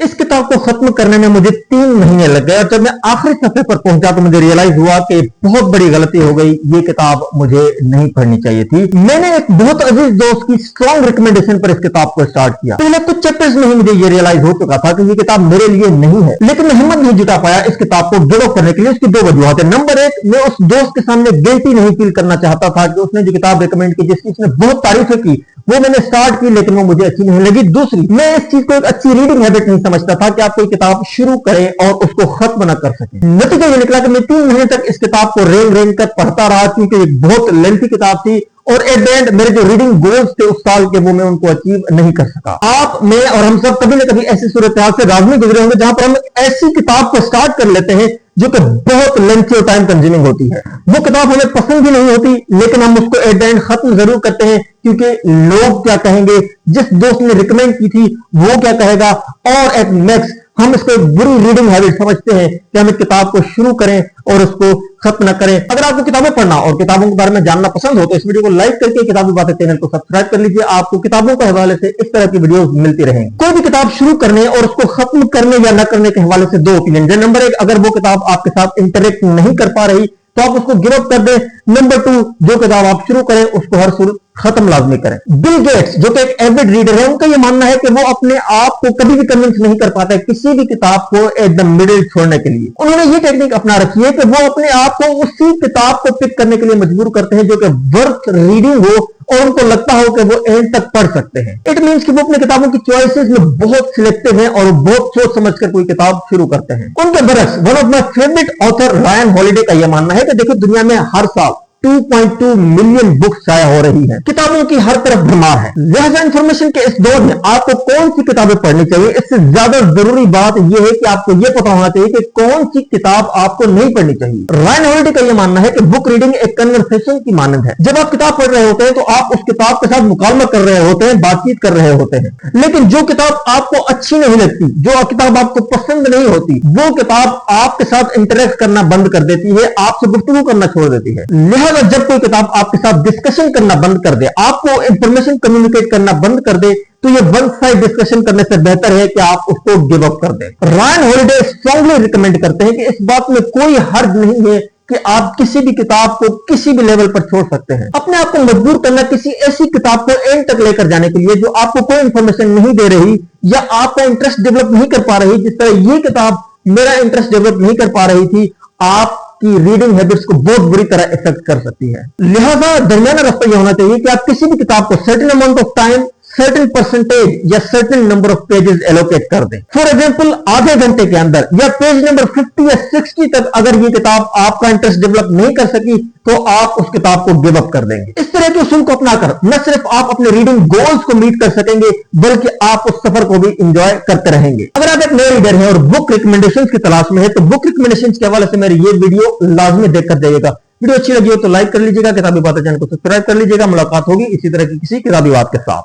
इस किताब को खत्म करने में मुझे 3 महीने लग गए और जब मैं आखिरी सफ़े पर पहुंचा तो मुझे रियलाइज हुआ कि बहुत बड़ी गलती हो गई। ये किताब मुझे नहीं पढ़नी चाहिए थी। मैंने एक बहुत अजीज दोस्त की स्ट्रॉन्ग रिकमेंडेशन पर इस किताब को स्टार्ट किया। पहले कुछ चैप्टर्स में ही मुझे ये रियलाइज हो चुका था कि ये किताब मेरे लिए नहीं है, लेकिन मैं हिम्मत नहीं जुटा पाया इस किताब को गिव अप करने के लिए। उसकी 2 वजूहत है। नंबर 1, मैं उस दोस्त के सामने गिल्टी नहीं फील करना चाहता था कि उसने जो किताब रिकमेंड की, जिसकी उसने बहुत तारीफें की, वो मैंने स्टार्ट की लेकिन वो मुझे अच्छी नहीं लगी। दूसरी, मैं इस चीज को एक अच्छी रीडिंग हैबिट नहीं समझता था कि आप कोई किताब शुरू करें और उसको खत्म न कर सकें। नतीजा ये निकला कि मैं 3 महीने तक इस किताब को रेंग कर पढ़ता रहा क्योंकि एक बहुत लेंथी किताब थी और एट द एंड मेरे जो रीडिंग गोल्स थे उस साल के, वो मैं उनको अचीव नहीं कर सका। आप, मैं और हम सब कभी न कभी ऐसी सूरत-हाल से राज़ में गुजरे होंगे जहां पर हम ऐसी किताब को स्टार्ट कर लेते हैं जो कि बहुत लेंथी और टाइम कंज्यूमिंग होती है। वो किताब हमें पसंद भी नहीं होती लेकिन हम उसको एट द एंड खत्म जरूर करते हैं क्योंकि लोग क्या कहेंगे, जिस दोस्त ने रिकमेंड की थी वो क्या कहेगा, और एट नेक्स्ट हम इसको एक बुरी रीडिंग हैबिट समझते हैं कि हम एक किताब को शुरू करें और उसको खत्म न करें। अगर आपको किताबें पढ़ना और किताबों के बारे में जानना पसंद हो तो इस वीडियो को लाइक करके किताबी बातें चैनल को सब्सक्राइब कर लीजिए। आपको किताबों के हवाले से इस तरह की वीडियोस मिलती रहेंगी। कोई भी किताब शुरू करने और उसको खत्म करने या न करने के हवाले से 2 ओपिनियन है। नंबर 1, अगर वो किताब आपके साथ इंटरेक्ट नहीं कर पा रही तो आप उसको गिव अप कर दें। नंबर 2, जो किताब आप शुरू करें उसको हर सूरत खत्म लाजमी करें। बिल गेट्स जो कि एक एविड रीडर है, उनका यह मानना है कि वो अपने आप को कभी भी कन्विंस नहीं कर पाता है किसी भी किताब को एट द मिडिल छोड़ने के लिए। उन्होंने ये टेक्निक अपना रखी है कि वो अपने आप को उसी किताब को पिक करने के लिए मजबूर करते हैं जो कि वर्थ रीडिंग हो और उनको लगता हो कि वो एंड तक पढ़ सकते हैं। इट मींस कि वो अपने किताबों की चॉइसेस में बहुत सिलेक्टिव हैं और बहुत सोच समझकर कोई किताब शुरू करते हैं। उनके बरक्स one of my favourite author Ryan Holiday का यह मानना है कि देखो, दुनिया में हर साल 2.2 मिलियन बुक्स शाया हो रही हैं। किताबों की हर तरफ भरमार है। लिहाजा इंफॉर्मेशन के इस दौर में आपको कौन सी किताबें पढ़नी चाहिए, इससे ज्यादा जरूरी बात यह है कि आपको यह पता होना चाहिए कि कौन सी किताब आपको नहीं पढ़नी चाहिए। रायन हॉलिडे का यह मानना है कि बुक रीडिंग एक कन्वर्सेशन की मानंद है। जब आप किताब पढ़ रहे होते हैं तो आप उस किताब के साथ मुकालमा कर रहे होते हैं, बातचीत कर रहे होते हैं, लेकिन जो किताब आपको अच्छी नहीं लगती, जो किताब आपको पसंद नहीं होती, वो किताब आपके साथ इंटरेक्ट करना बंद कर देती है, आपसे गुफ्तगू करना छोड़ देती है। जब कोई किताब आपके साथ डिस्कशन करना बंद कर दे, आपको इंफॉर्मेशन कम्युनिकेट करना बंद कर दे, तो ये वन साइड डिस्कशन करने से बेहतर है कि आप उसको गिव अप कर दें। रायन हॉलिडे स्ट्रांगली रिकमेंड करते हैं कि इस बात में कोई हर्ज नहीं है कि आप किसी भी किताब को किसी भी लेवल पर छोड़ सकते हैं। अपने आप को मजबूर करना किसी ऐसी किताब को एंड तक लेकर जाने के लिए जो आपको कोई इंफॉर्मेशन नहीं दे रही या आपका इंटरेस्ट डेवलप नहीं कर पा रही, जिस तरह ये किताब मेरा इंटरेस्ट डेवलप नहीं कर पा रही थी, आप की रीडिंग हैबिट्स को बहुत बुरी तरह इफेक्ट कर सकती है। लिहाजा दरमियाना रास्ता यह होना चाहिए कि आप किसी भी किताब को certain amount of time, certain percentage या certain number of pages allocate कर दें। फॉर एग्जांपल, आधे घंटे के अंदर या पेज नंबर 50 या 60 तक अगर ये किताब आपका इंटरेस्ट डेवलप नहीं कर सकी तो आप उस किताब को गिव अप कर देंगे। इस तरह के उसूल को अपनाकर न सिर्फ आप अपने रीडिंग गोल्स को मीट कर सकेंगे बल्कि आप उस सफर को भी एंजॉय करते रहेंगे। अगर आप एक नए रीडर हैं और बुक रिकमेंडेशंस की तलाश में है तो बुक रिकमेंडेशंस के हवाले से मेरी ये वीडियो लाजमी देखकर जाइएगा। वीडियो अच्छी लगी हो तो लाइक कर लीजिएगा, किताबी बातें चैनल को सब्सक्राइब कर लीजिएगा। मुलाकात होगी इसी तरह की किसी किताबी बात के साथ।